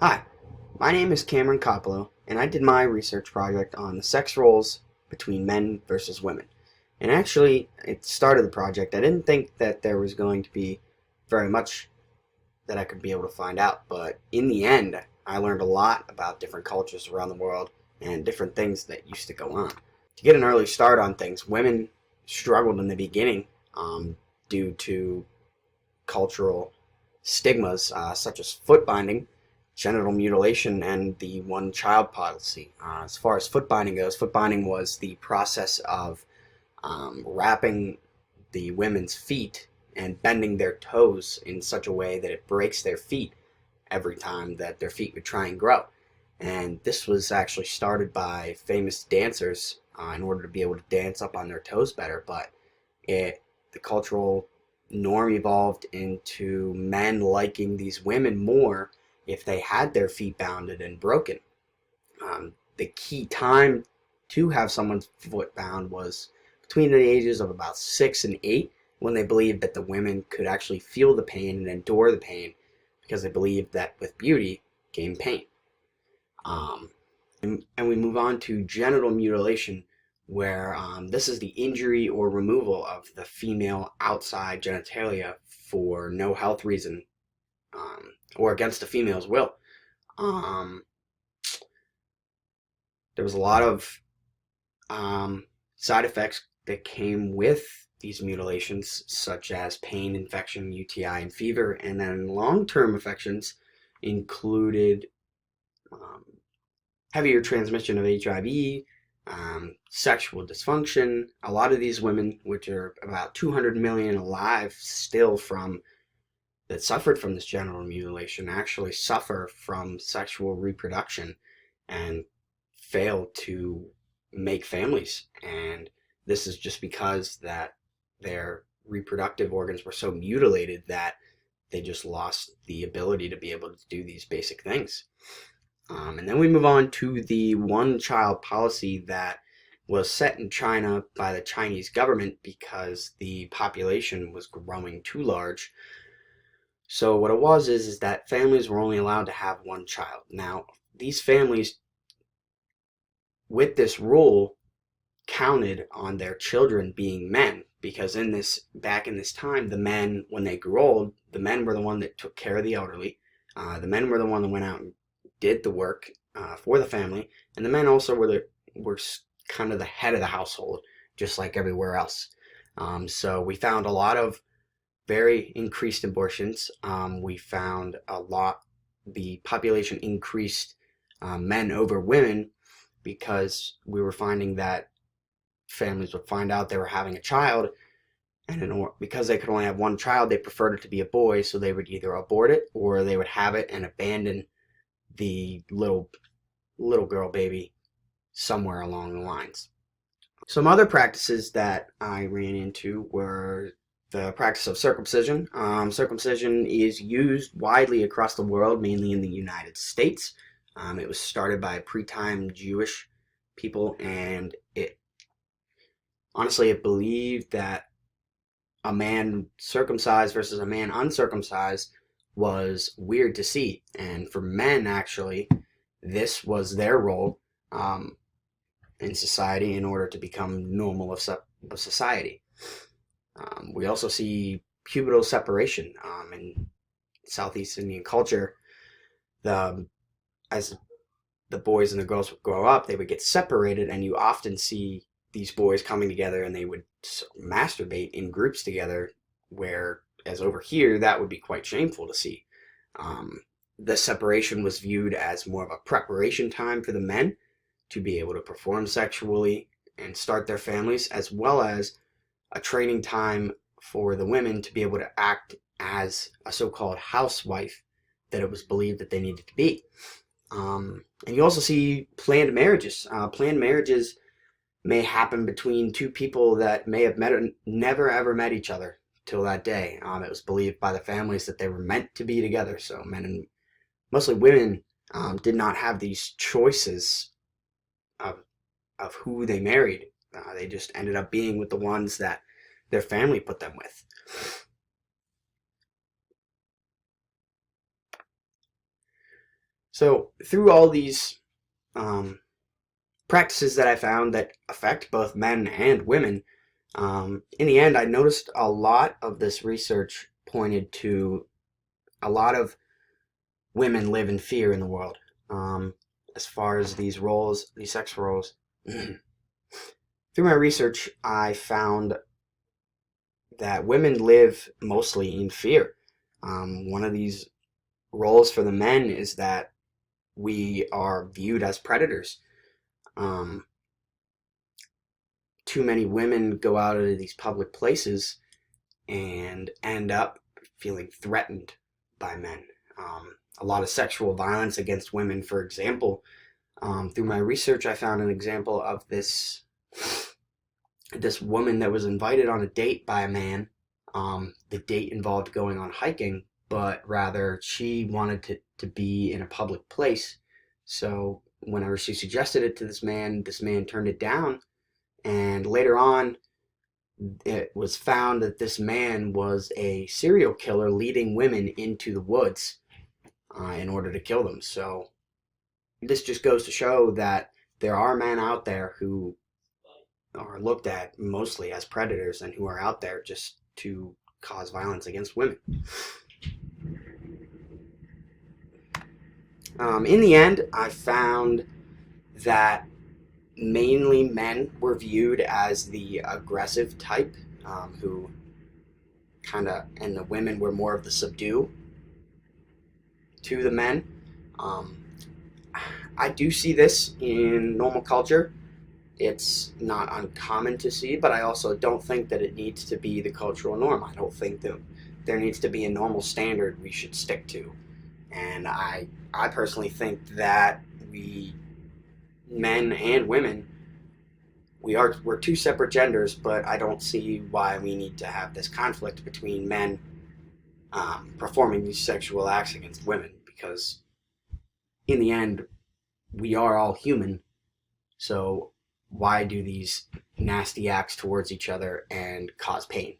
Hi, my name is Cameron Coppolo, and I did my research project on the sex roles between men versus women. And actually, at the start of the project, I didn't think that there was going to be very much that I could be able to find out, but in the end, I learned a lot about different cultures around the world and different things that used to go on. To get an early start on things, women struggled in the beginning due to cultural stigmas such as foot binding, genital mutilation, and the one child policy. As far as foot binding goes, foot binding was the process of wrapping the women's feet and bending their toes in such a way that it breaks their feet every time that their feet would try and grow. And this was actually started by famous dancers in order to be able to dance up on their toes better, but the cultural norm evolved into men liking these women more if they had their feet bounded and broken. The key time to have someone's foot bound was between the ages of about 6 and 8, when they believed that the women could actually feel the pain and endure the pain because they believed that with beauty came pain. Um, and we move on to genital mutilation, where this is the injury or removal of the female outside genitalia for no health reason or against the female's will. Um, there was a lot of side effects that came with these mutilations, such as pain, infection, UTI, and fever, and then long-term affections included um, heavier transmission of HIV, sexual dysfunction. A lot of these women, which are about 200 million alive still from that suffered from this genital mutilation, actually suffer from sexual reproduction and fail to make families. And this is just because that their reproductive organs were so mutilated that they just lost the ability to be able to do these basic things. And then we move on to the one child policy that was set in China by the Chinese government because the population was growing too large. So what it was is that families were only allowed to have one child. Now, these families with this rule counted on their children being men, because back in this time, the men, when they grew old, the men were the one that took care of the elderly. The men were the one that went out and did the work for the family, and the men also were kind of the head of the household, just like everywhere else. So we found a lot of very increased abortions. We found the population increased men over women because we were finding that families would find out they were having a child, and because they could only have one child, they preferred it to be a boy, so they would either abort it or they would have it and abandon the little girl baby somewhere along the lines. Some other practices that I ran into were the practice of circumcision. Circumcision is used widely across the world, mainly in the United States. It was started by pre-time Jewish people, and it believed that a man circumcised versus a man uncircumcised was weird to see. And for men, actually, this was their role in society in order to become normal of society. We also see pubertal separation in Southeast Indian culture. As the boys and the girls would grow up, they would get separated, and you often see these boys coming together and they would masturbate in groups together, where, as over here, that would be quite shameful to see. The separation was viewed as more of a preparation time for the men to be able to perform sexually and start their families, as well as a training time for the women to be able to act as a so-called housewife that it was believed that they needed to be. And you also see planned marriages. Planned marriages may happen between two people that may have never ever met each other till that day. It was believed by the families that they were meant to be together. So men and mostly women did not have these choices of who they married. They just ended up being with the ones that their family put them with. So through all these practices that I found that affect both men and women, in the end, I noticed a lot of this research pointed to a lot of women live in fear in the world. As far as these roles, these sex roles. Through my research, I found that women live mostly in fear. One of these roles for the men is that we are viewed as predators. Um, Too many women go out into these public places and end up feeling threatened by men. A lot of sexual violence against women, for example. Through my research, I found an example of this woman that was invited on a date by a man. The date involved going on hiking, but rather she wanted to be in a public place. So whenever she suggested it to this man turned it down. And later on, it was found that this man was a serial killer leading women into the woods in order to kill them. So this just goes to show that there are men out there who are looked at mostly as predators and who are out there just to cause violence against women. In the end, I found that mainly men were viewed as the aggressive type, who and the women were more of the subdue to the men. Um, I do see this in normal culture. It's not uncommon to see, but I also don't think that it needs to be the cultural norm. I don't think that there needs to be a normal standard we should stick to. And I personally think that men and women, we're two separate genders, but I don't see why we need to have this conflict between men performing these sexual acts against women, because in the end, we are all human. So why do these nasty acts towards each other and cause pain?